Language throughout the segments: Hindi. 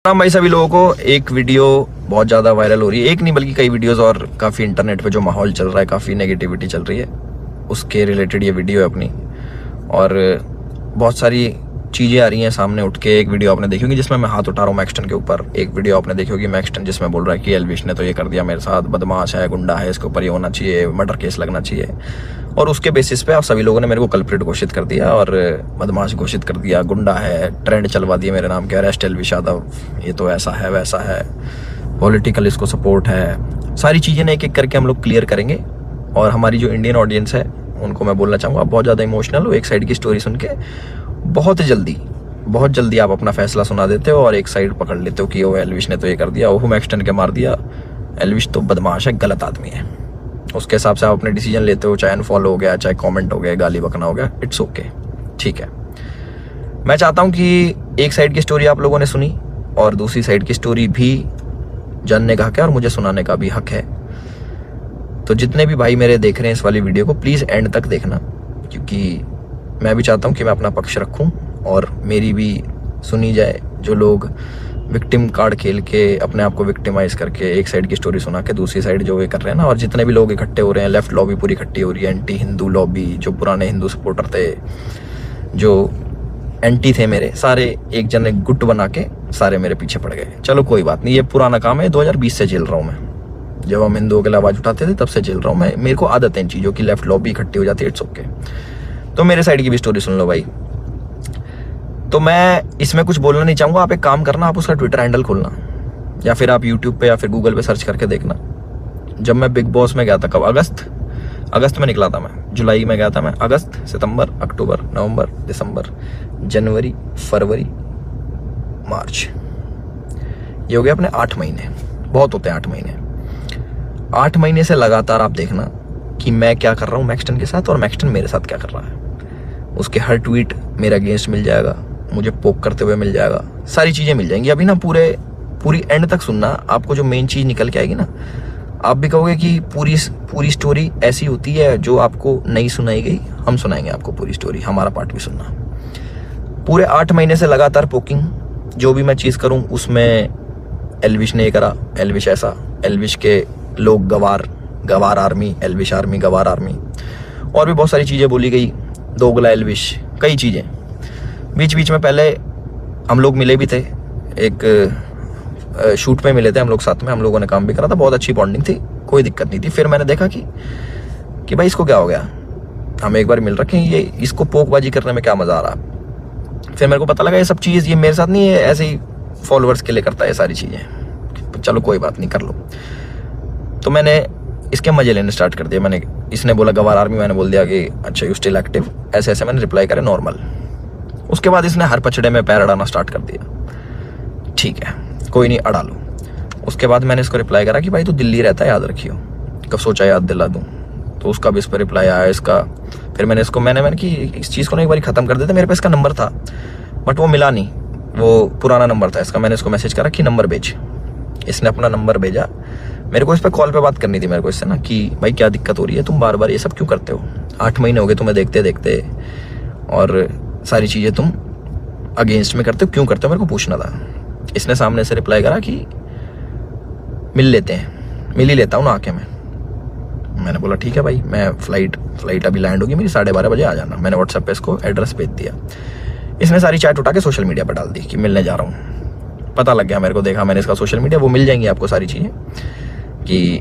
राम भाई, सभी लोगों को एक वीडियो बहुत ज़्यादा वायरल हो रही है, एक नहीं बल्कि कई वीडियोस, और काफ़ी इंटरनेट पे जो माहौल चल रहा है, काफ़ी नेगेटिविटी चल रही है, उसके रिलेटेड ये वीडियो है अपनी। और बहुत सारी चीज़ें आ रही हैं सामने उठ के। एक वीडियो आपने देखी होगी जिसमें मैं हाथ उठा रहा हूँ मैक्सटन के ऊपर, एक वीडियो आपने देखी होगी मैक्सटन जिसमें बोल रहा है कि एल्विश ने तो ये कर दिया मेरे साथ, बदमाश है, गुंडा है, इसके ऊपर ये होना चाहिए, मर्डर केस लगना चाहिए। और उसके बेसिस पे आप सभी लोगों ने मेरे को कल्प्रिट घोषित कर दिया और बदमाश घोषित कर दिया, गुंडा है, ट्रेंड चलवा दिया मेरे नाम के, अरेस्ट एल्विश यादव, ये तो ऐसा है वैसा है, पॉलिटिकल इसको सपोर्ट है। सारी चीज़ें एक एक करके हम लोग क्लियर करेंगे। और हमारी जो इंडियन ऑडियंस है उनको मैं बोलना चाहूँगा, आप बहुत ज़्यादा इमोशनल हो, एक साइड की स्टोरी सुन के बहुत जल्दी आप अपना फैसला सुना देते हो और एक साइड पकड़ लेते हो कि ओ एल्विश ने तो ये कर दिया, ओह मैक्सटन के मार दिया, एल्विश तो बदमाश है, गलत आदमी है। उसके हिसाब से आप अपने डिसीजन लेते हो, चाहे अनफॉलो हो गया, चाहे कमेंट हो गया, गाली बकना हो गया, इट्स ओके, ठीक है। मैं चाहता हूँ कि एक साइड की स्टोरी आप लोगों ने सुनी और दूसरी साइड की स्टोरी भी जानने का हक है और मुझे सुनाने का भी हक है। तो जितने भी भाई मेरे देख रहे हैं इस वाली वीडियो को, प्लीज़ एंड तक देखना, क्योंकि मैं भी चाहता हूँ कि मैं अपना पक्ष रखूँ और मेरी भी सुनी जाए। जो लोग विक्टिम कार्ड खेल के अपने आप को विक्टिमाइज करके एक साइड की स्टोरी सुना के दूसरी साइड जो ये कर रहे हैं ना, और जितने भी लोग इकट्ठे हो रहे हैं, लेफ्ट लॉबी पूरी इकट्ठी हो रही है, एंटी हिंदू लॉबी, जो पुराने हिंदू सपोर्टर थे, जो एंटी थे मेरे, सारे एक जन एक गुट बना के सारे मेरे पीछे पड़ गए। चलो कोई बात नहीं, ये पुराना काम है, 2020 से झेल रहा हूँ मैं। जब हम हिंदुओं के लिए आवाज़ उठाते थे तब से झेल रहा हूँ मैं, मेरे को आदत है इन चीज़ों की, लेफ्ट लॉबी इकट्ठी हो जाती है, इट्स ओके। तो मेरे साइड की भी स्टोरी सुन लो भाई। तो मैं इसमें कुछ बोलना नहीं चाहूँगा, आप एक काम करना, आप उसका ट्विटर हैंडल खोलना या फिर आप यूट्यूब पे या फिर गूगल पे सर्च करके देखना। जब मैं बिग बॉस में गया था, कब, अगस्त में निकला था मैं, जुलाई में गया था मैं, अगस्त, सितंबर, अक्टूबर, नवंबर, दिसंबर, जनवरी, फरवरी, मार्च, ये हो गया अपने 8 महीने। बहुत होते हैं 8 महीने। 8 महीने से लगातार आप देखना कि मैं क्या कर रहा हूँ मैक्सटन के साथ और मैक्सटन मेरे साथ क्या कर रहा है। उसके हर ट्वीट मेरे अगेंस्ट मिल जाएगा, मुझे पोक करते हुए मिल जाएगा, सारी चीज़ें मिल जाएंगी। अभी ना पूरी एंड तक सुनना, आपको जो मेन चीज़ निकल के आएगी ना, आप भी कहोगे कि पूरी स्टोरी ऐसी होती है जो आपको नहीं सुनाई गई, हम सुनाएंगे आपको पूरी स्टोरी, हमारा पार्ट भी सुनना। पूरे 8 महीने से लगातार पोकिंग, जो भी मैं चीज़ करूँ उसमें एल्विश ने करा, एल्विश ऐसा, एल्विश के लोग गवार आर्मी, एल्विश आर्मी, गवार आर्मी, और भी बहुत सारी चीज़ें बोली गई, दोगला एल्विश, कई चीज़ें। बीच में पहले हम लोग मिले भी थे, एक शूट पे मिले थे हम लोग साथ में, हम लोगों ने काम भी करा था, बहुत अच्छी बॉन्डिंग थी, कोई दिक्कत नहीं थी। फिर मैंने देखा कि भाई इसको क्या हो गया, हम एक बार मिल रखे हैं, ये इसको पोकबाजी करने में क्या मज़ा आ रहा। फिर मेरे को पता लगा ये सब चीज़ ये मेरे साथ नहीं है, ऐसे ही फॉलोअर्स के लिए करता है सारी चीज़ें, चलो कोई बात नहीं, कर लो। तो मैंने इसके मजे लेने स्टार्ट कर दिया। इसने बोला गवार आर्मी, मैंने बोल दिया कि अच्छा यू स्टिल एक्टिव, ऐसे ऐसे मैंने रिप्लाई करे नॉर्मल। उसके बाद इसने हर पचड़े में पैर अड़ाना स्टार्ट कर दिया। ठीक है, कोई नहीं, अड़ा लो। उसके बाद मैंने इसको रिप्लाई करा कि भाई तू दिल्ली रहता है, याद रखियो, कब सोचा याद दिला दूँ, तो उसका भी इस पर रिप्लाई आया इसका। फिर मैंने इसको मैंने कि इस चीज़ को ना एक बार ख़त्म कर देते, मेरे पास इसका नंबर था बट वो मिला नहीं, वो पुराना नंबर था इसका। मैंने इसको मैसेज करा कि नंबर भेज, इसने अपना नंबर भेजा। मेरे को इस पर कॉल पे बात करनी थी मेरे को इससे ना, कि भाई क्या दिक्कत हो रही है, तुम बार बार ये सब क्यों करते हो, 8 महीने हो गए तुम्हें देखते देखते, और सारी चीज़ें तुम अगेंस्ट में करते हो, क्यों करते हो, मेरे को पूछना था। इसने सामने से रिप्लाई करा कि मिल लेते हैं, मिल ही लेता हूँ ना आके मैं। मैंने बोला ठीक है भाई, मैं फ्लाइट अभी लैंड होगी मेरी, 12:30 बजे आ जाना। मैंने व्हाट्सएप पे इसको एड्रेस भेज दिया। इसने सारी चैट उठा के सोशल मीडिया पर डाल दी कि मिलने जा रहा हूँ। पता लग गया मेरे को, देखा मैंने इसका सोशल मीडिया, वो मिल जाएंगी आपको सारी चीज़ें कि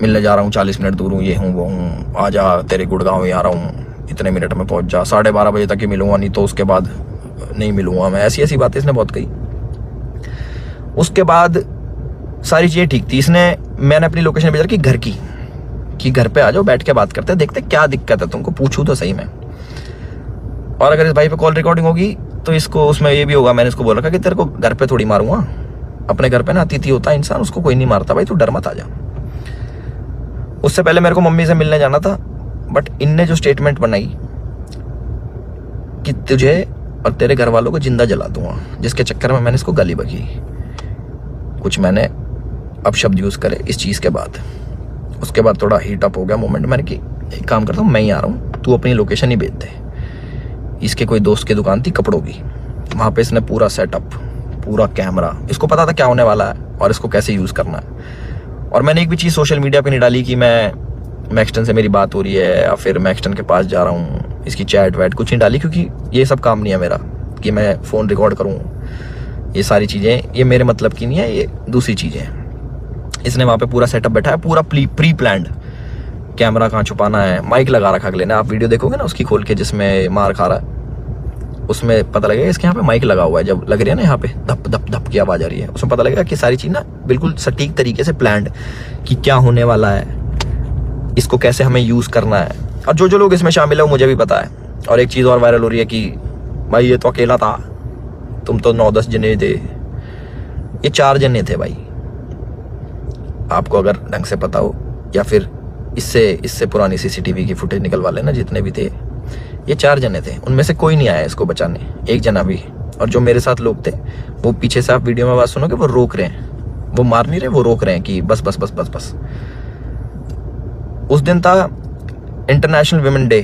मिलने जा रहा हूँ, 40 मिनट दूर हूँ, ये हूँ वो हूँ, आ जा तेरे गुड़गांव ही आ रहा हूँ, इतने मिनट में पहुँच जा, 12:30 बजे तक ही मिलूंगा, नहीं तो उसके बाद नहीं मिलूंगा मैं। ऐसी बातें इसने बहुत कही। उसके बाद सारी चीज़ें ठीक थी। मैंने अपनी लोकेशन भेजा कि घर की, कि घर पे आ जाओ, बैठ के बात करते हैं, देखते क्या दिक्कत है तुमको, पूछूं तो सही में। और अगर इस भाई पे कॉल रिकॉर्डिंग होगी तो इसको उसमें ये भी होगा, मैंने इसको बोल रखा कि तेरे को घर पे थोड़ी मारूंगा, अपने घर पे ना अतिथि होता है इंसान, उसको कोई नहीं मारता भाई, तू डर मत आ जा। उससे पहले मेरे को मम्मी से मिलने जाना था, बट इनने जो स्टेटमेंट बनाई कि तुझे और तेरे घर वालों को जिंदा जला दूंगा, जिसके चक्कर में मैंने इसको गाली बकी, कुछ मैंने अपशब्द यूज करे इस चीज के बाद। उसके बाद थोड़ा हीट अप हो गया मोमेंट। मैंने कि एक काम करता हूँ, मैं ही आ रहा हूँ, तू अपनी लोकेशन ही भेज दे। इसके कोई दोस्त की दुकान थी कपड़ों की, वहाँ पे इसने पूरा सेटअप, पूरा कैमरा, इसको पता था क्या होने वाला है और इसको कैसे यूज़ करना है। और मैंने एक भी चीज़ सोशल मीडिया पे नहीं डाली कि मैं मैक्सटन से मेरी बात हो रही है या फिर मैक्सटन के पास जा रहा हूँ, इसकी चैट वैट कुछ नहीं डाली, क्योंकि ये सब काम नहीं है मेरा कि मैं फ़ोन रिकॉर्ड करूँ। ये सारी चीज़ें ये मेरे मतलब की नहीं है, ये दूसरी चीज़ें हैं। इसने वहाँ पे पूरा सेटअप बैठा है, पूरा प्री प्लान्ड, कैमरा कहाँ छुपाना है, माइक लगा रखा अगले ने। आप वीडियो देखोगे ना उसकी खोल के जिसमें मार खा रहा है, उसमें पता लगेगा इसके यहाँ पे माइक लगा हुआ है। जब लग रही है ना यहाँ पे धप धप धप की आवाज़ आ रही है, उसमें पता लगेगा कि सारी चीज़ ना बिल्कुल सटीक तरीके से प्लान्ड कि क्या होने वाला है, इसको कैसे हमें यूज़ करना है। और जो लोग इसमें शामिल है वो मुझे भी पता है। और एक चीज़ और वायरल हो रही है कि भाई ये तो अकेला था, तुम तो 9-10 जने थे। ये 4 जने थे भाई, आपको अगर ढंग से पता हो, या फिर इससे पुरानी सीसीटीवी की फुटेज निकलवा लेना, जितने भी थे ये 4 जने थे, उनमें से कोई नहीं आया इसको बचाने, एक जना भी। और जो मेरे साथ लोग थे वो पीछे से आप वीडियो में आवाज सुनोगे वो रोक रहे हैं, वो मार नहीं रहे, वो रोक रहे हैं कि बस बस बस बस बस। उस दिन था इंटरनेशनल विमेन डे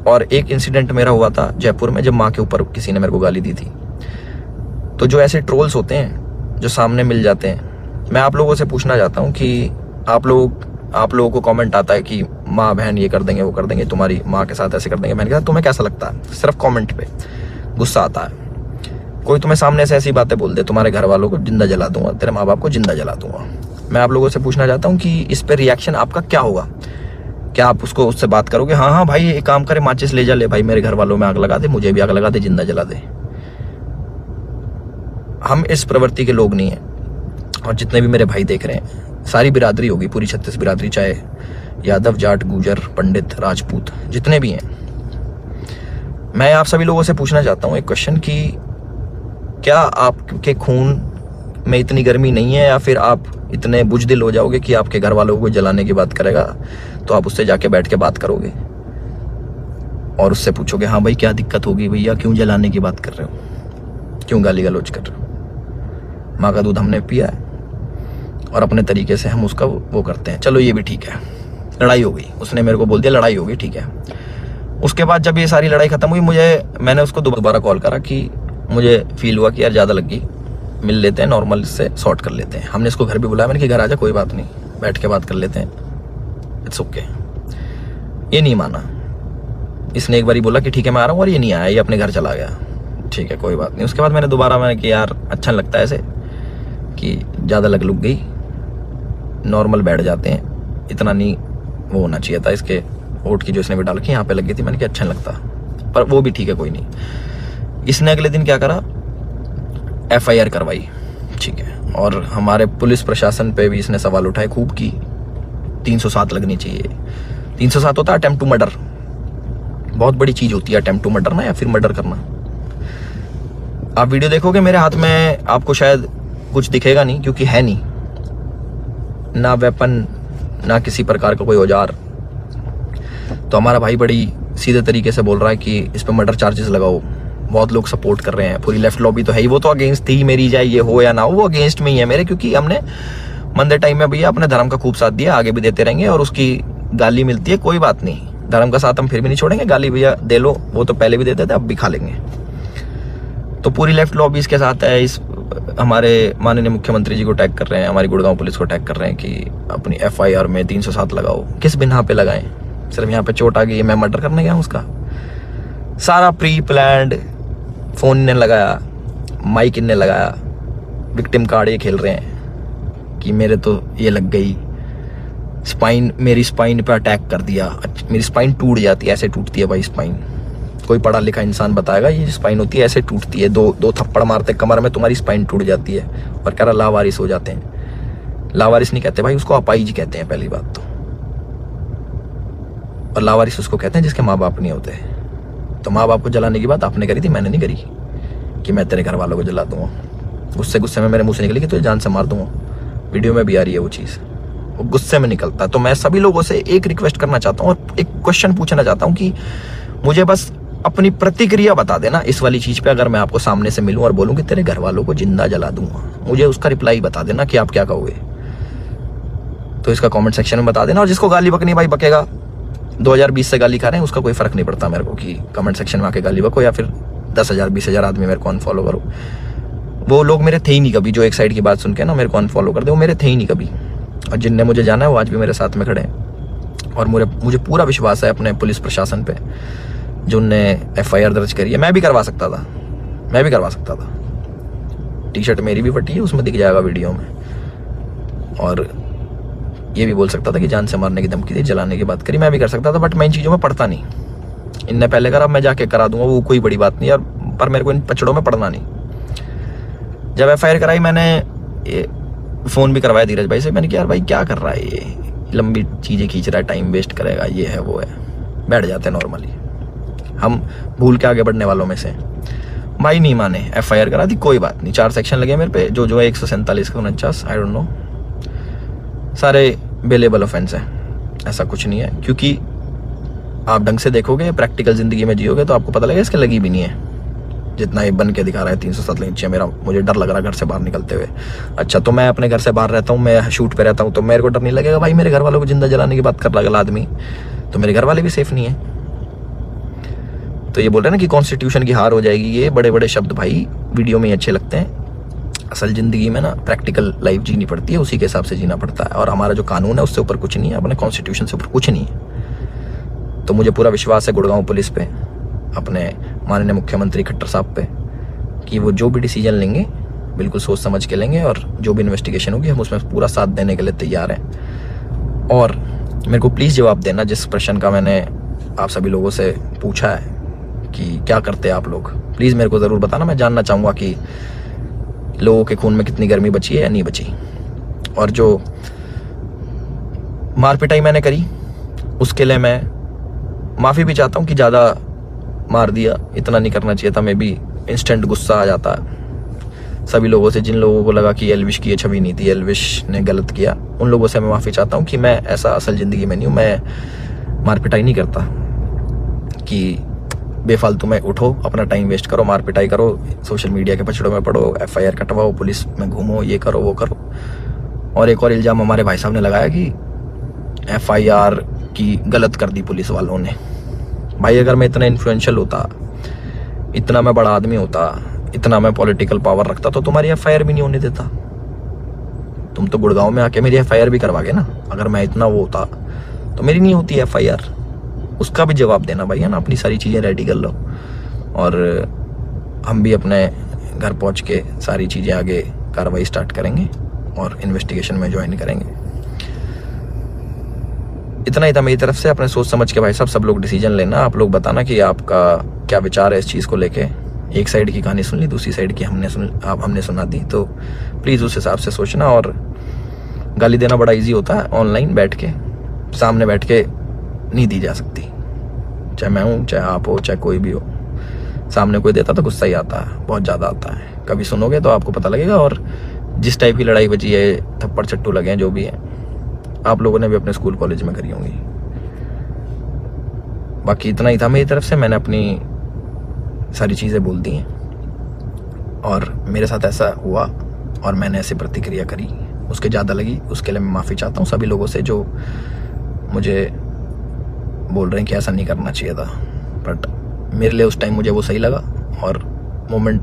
और एक इंसिडेंट मेरा हुआ था जयपुर में, जब माँ के ऊपर किसी ने मेरे को गाली दी थी। तो जो ऐसे ट्रोल्स होते हैं जो सामने मिल जाते हैं, मैं आप लोगों से पूछना चाहता हूँ कि आप लोगों को कमेंट आता है कि माँ बहन ये कर देंगे वो कर देंगे, तुम्हारी माँ के साथ ऐसे कर देंगे, बहन के साथ, तुम्हें कैसा लगता है? सिर्फ कमेंट पे गुस्सा आता है। कोई तुम्हें सामने से ऐसी बातें बोल दे, तुम्हारे घर वालों को जिंदा जला दूंगा, तेरे माँ बाप को जिंदा जला दूंगा। मैं आप लोगों से पूछना चाहता हूँ कि इस पर रिएक्शन आपका क्या होगा? क्या आप उससे बात करोगे, हाँ हाँ भाई एक काम करे, माचिस ले जा, ले भाई मेरे घर वालों में आग लगा दे, मुझे भी आग लगा दे, जिंदा जला दे? हम इस प्रवृत्ति के लोग नहीं हैं। और जितने भी मेरे भाई देख रहे हैं, सारी बिरादरी होगी, पूरी 36 बिरादरी, चाहे यादव, जाट, गुजर, पंडित, राजपूत, जितने भी हैं, मैं आप सभी लोगों से पूछना चाहता हूँ एक क्वेश्चन कि क्या आपके खून में इतनी गर्मी नहीं है, या फिर आप इतने बुजदिल हो जाओगे कि आपके घर वालों को जलाने की बात करेगा तो आप उससे जाके बैठ के बात करोगे और उससे पूछोगे हाँ भाई क्या दिक्कत होगी भैया, क्यों जलाने की बात कर रहे हो, क्यों गाली गलौज कर रहे हो? माँ का दूध हमने पिया है और अपने तरीके से हम उसका वो करते हैं। चलो ये भी ठीक है, लड़ाई हो गई, उसने मेरे को बोल दिया लड़ाई हो गई, ठीक है। उसके बाद जब ये सारी लड़ाई खत्म हुई, मैंने उसको दोबारा कॉल करा कि मुझे फील हुआ कि यार ज़्यादा लग गई, मिल लेते हैं, नॉर्मल से सॉर्ट कर लेते हैं। हमने इसको घर भी बुलाया, मैंने कि घर आ जा, कोई बात नहीं, बैठ के बात कर लेते हैं, इट्स ओके। ये नहीं माना, इसने एक बारी बोला कि ठीक है मैं आ रहा हूँ, और ये नहीं आया, ये अपने घर चला गया, ठीक है कोई बात नहीं। उसके बाद मैंने कि यार अच्छा लगता है ऐसे कि ज़्यादा लग गई, नॉर्मल बैठ जाते हैं, इतना नहीं वो होना चाहिए था। इसके वोट की जो इसने भी डाल के यहाँ पे लग गई थी, मैंने कहा अच्छा नहीं लगता, पर वो भी ठीक है कोई नहीं। इसने अगले दिन क्या करा, FIR करवाई, ठीक है। और हमारे पुलिस प्रशासन पे भी इसने सवाल उठाए खूब की 307 लगनी चाहिए। 307 होता है अटेम्प्ट टू मर्डर, बहुत बड़ी चीज होती है अटेम्प्ट टू मर्डर ना, या फिर मर्डर करना। आप वीडियो देखोगे मेरे हाथ में, आपको शायद कुछ दिखेगा नहीं क्योंकि है नहीं, ना वेपन, ना किसी प्रकार का कोई औजार। तो हमारा भाई बड़ी सीधे तरीके से बोल रहा है कि इस पे मर्डर चार्जेस लगाओ। बहुत लोग सपोर्ट कर रहे हैं, पूरी लेफ्ट लॉबी तो है ही, वो तो अगेंस्ट थी मेरी, चाहे ये हो या ना हो, वो अगेंस्ट में ही है मेरे, क्योंकि हमने मंदे टाइम में भैया अपने धर्म का खूब साथ दिया, आगे भी देते रहेंगे। और उसकी गाली मिलती है कोई बात नहीं, धर्म का साथ हम फिर भी नहीं छोड़ेंगे, गाली भैया दे लो, वो तो पहले भी देते थे, अब भी खा लेंगे। तो पूरी लेफ्ट लॉबी इसके साथ है। इस हमारे माननीय मुख्यमंत्री जी को टैग कर रहे हैं, हमारी गुड़गांव पुलिस को टैग कर रहे हैं कि अपनी FIR में 307 लगाओ। किस बिना पे लगाएं? सिर्फ यहाँ पे चोट आ गई, मैं मर्डर करने गया हूँ उसका? सारा प्री प्लान्ड, फोन ने लगाया, माइक इनने लगाया, विक्टिम कार्ड ये खेल रहे हैं कि मेरे तो ये लग गई, स्पाइन, मेरी स्पाइन पे अटैक कर दिया, मेरी स्पाइन टूट जाती है, ऐसे टूटती है भाई स्पाइन। कोई पढ़ा लिखा इंसान बताएगा ये स्पाइन होती है, ऐसे टूटती है, दो थप्पड़ मारते कमर में, तुम्हारी स्पाइन टूट जाती है। और कह रहा लावारिस हो जाते हैं। लावारिस नहीं कहते भाई, उसको अपाहिज कहते हैं पहली बात तो। और लावारिस उसको कहते हैं जिसके माँ बाप नहीं होते। तो माँ बाप को जलाने की बात आपने करी थी, मैंने नहीं करी कि मैं तेरे घर वालों को जला दूंगा। गुस्से में मेरे मुंह से निकली कि तुझे जान से मार दूंगा। वीडियो में भी आ रही है वो चीज़, वो गुस्से में निकलता है। तो मैं सभी लोगों से एक रिक्वेस्ट करना चाहता हूँ और एक क्वेश्चन पूछना चाहता हूँ कि मुझे बस अपनी प्रतिक्रिया बता देना इस वाली चीज पे। अगर मैं आपको सामने से मिलूं और बोलूं कि तेरे घर वालों को जिंदा जला दूंगा, मुझे उसका रिप्लाई बता देना कि आप क्या कहोगे। तो इसका कमेंट सेक्शन में बता देना। और जिसको गाली बकनी भाई बकेगा, 2020 से गाली खा रहे हैं, उसका कोई फर्क नहीं पड़ता मेरे को कि कमेंट सेक्शन में आके गाली बको या फिर 10,000 20,000 आदमी मेरे को अनफॉलो करो, वो लोग मेरे थे ही नहीं कभी। जो एक साइड की बात सुन के ना मेरे को अनफॉलो कर दे, वो मेरे थे ही नहीं कभी। और जिनने मुझे जाना है वो आज भी मेरे साथ में खड़े हैं। और मुझे पूरा विश्वास है अपने पुलिस प्रशासन पे, जो उनने FIR दर्ज करी है। मैं भी करवा सकता था, टी-शर्ट मेरी भी फटी है, उसमें दिख जाएगा वीडियो में। और ये भी बोल सकता था कि जान से मारने की धमकी दी, जलाने की बात करी, मैं भी कर सकता था। बट मैं इन चीज़ों में पढ़ता नहीं। इनने पहले करा, मैं जाके करा दूंगा, वो कोई बड़ी बात नहीं। और पर मेरे को इन पचड़ों में पढ़ना नहीं। जब FIR कराई, मैंने फ़ोन भी करवाया धीरज भाई से। मैंने कहा यार भाई क्या कर रहा है ये, लंबी चीज़ें खींच रहा है, टाइम वेस्ट करेगा, ये है वो है। बैठ जाते हैं नॉर्मली, हम भूल के आगे बढ़ने वालों में से। भाई नहीं माने, FIR करा दी, कोई बात नहीं। 4 सेक्शन लगे मेरे पे, जो है 147 का 49, आई डोंट नो, सारे बेलेबल ऑफेंस है। ऐसा कुछ नहीं है, क्योंकि आप ढंग से देखोगे, प्रैक्टिकल जिंदगी में जियोगे तो आपको पता लगेगा इसके लगी भी नहीं है। जितना ये बन के दिखा रहा है 307 इंच, मुझे डर लग रहा है घर से बाहर निकलते हुए। अच्छा, तो मैं अपने घर से बाहर रहता हूँ, मैं शूट पे रहता हूँ, तो मेरे को डर नहीं लगेगा? भाई मेरे घर वालों को जिंदा जलाने की बात कर रहा अगला आदमी, तो मेरे घर वाले भी सेफ नहीं है। तो ये बोल रहे हैं ना कि कॉन्स्टिट्यूशन की हार हो जाएगी, ये बड़े बड़े शब्द भाई वीडियो में ही अच्छे लगते हैं। असल जिंदगी में ना प्रैक्टिकल लाइफ जीनी पड़ती है, उसी के हिसाब से जीना पड़ता है। और हमारा जो कानून है उससे ऊपर कुछ नहीं है, अपने कॉन्स्टिट्यूशन से ऊपर कुछ नहीं है। तो मुझे पूरा विश्वास है गुड़गांव पुलिस पे, अपने माननीय मुख्यमंत्री खट्टर साहब पे, कि वो जो भी डिसीजन लेंगे बिल्कुल सोच समझ के लेंगे। और जो भी इन्वेस्टिगेशन होगी हम उसमें पूरा साथ देने के लिए तैयार हैं। और मेरे को प्लीज़ जवाब देना जिस प्रश्न का मैंने आप सभी लोगों से पूछा है कि क्या करते हैं आप लोग, प्लीज़ मेरे को ज़रूर बताना। मैं जानना चाहूँगा कि लोगों के खून में कितनी गर्मी बची है या नहीं बची। और जो मार पिटाई मैंने करी उसके लिए मैं माफ़ी भी चाहता हूँ कि ज़्यादा मार दिया, इतना नहीं करना चाहिए था। मैं भी इंस्टेंट गुस्सा आ जाता है सभी लोगों से, जिन लोगों को लगा कि एल्विश की ये छवि नहीं थी, एल्विश ने गलत किया, उन लोगों से मैं माफ़ी चाहता हूँ कि मैं ऐसा असल ज़िंदगी में नहीं हूँ। मैं मार पिटाई नहीं करता कि बेफालतू में उठो, अपना टाइम वेस्ट करो, मार पिटाई करो, सोशल मीडिया के पछड़ों में पड़ो, FIR कटवाओ, पुलिस में घूमो, ये करो वो करो। और एक और इल्ज़ाम हमारे भाई साहब ने लगाया कि FIR की गलत कर दी पुलिस वालों ने। भाई अगर मैं इतना इन्फ्लुएंशियल होता, इतना मैं बड़ा आदमी होता, इतना मैं पॉलिटिकल पावर रखता, तो तुम्हारी FIR भी नहीं होने देता। तुम तो गुड़गांव में आके मेरी FIR भी करवा गए ना। अगर मैं इतना वो होता तो मेरी नहीं होती FIR। उसका भी जवाब देना भाई, है ना। अपनी सारी चीज़ें रेडी कर लो और हम भी अपने घर पहुंच के सारी चीज़ें आगे कार्रवाई स्टार्ट करेंगे और इन्वेस्टिगेशन में ज्वाइन करेंगे। इतना ही था मेरी तरफ से। अपने सोच समझ के भाई साहब सब लोग डिसीजन लेना। आप लोग बताना कि आपका क्या विचार है इस चीज़ को लेके। एक साइड की कहानी सुन ली, दूसरी साइड की हमने सुना दी, तो प्लीज़ उस हिसाब से सोचना। और गाली देना बड़ा इजी होता है, ऑनलाइन बैठ के, सामने बैठ के नहीं दी जा सकती। चाहे मैं हूँ, चाहे आप हो, चाहे कोई भी हो, सामने कोई देता तो गुस्सा ही आता है, बहुत ज़्यादा आता है। कभी सुनोगे तो आपको पता लगेगा। और जिस टाइप की लड़ाई बची है, थप्पड़ चट्टू लगे हैं, जो भी है, आप लोगों ने भी अपने स्कूल कॉलेज में करी होंगी। बाकी इतना ही था मेरी तरफ से। मैंने अपनी सारी चीज़ें बोल दी हैं और मेरे साथ ऐसा हुआ और मैंने ऐसी प्रतिक्रिया करी, उसके ज़्यादा लगी, उसके लिए मैं माफ़ी चाहता हूँ सभी लोगों से जो मुझे बोल रहे हैं कि ऐसा नहीं करना चाहिए था। बट मेरे लिए उस टाइम मुझे वो सही लगा और मोमेंट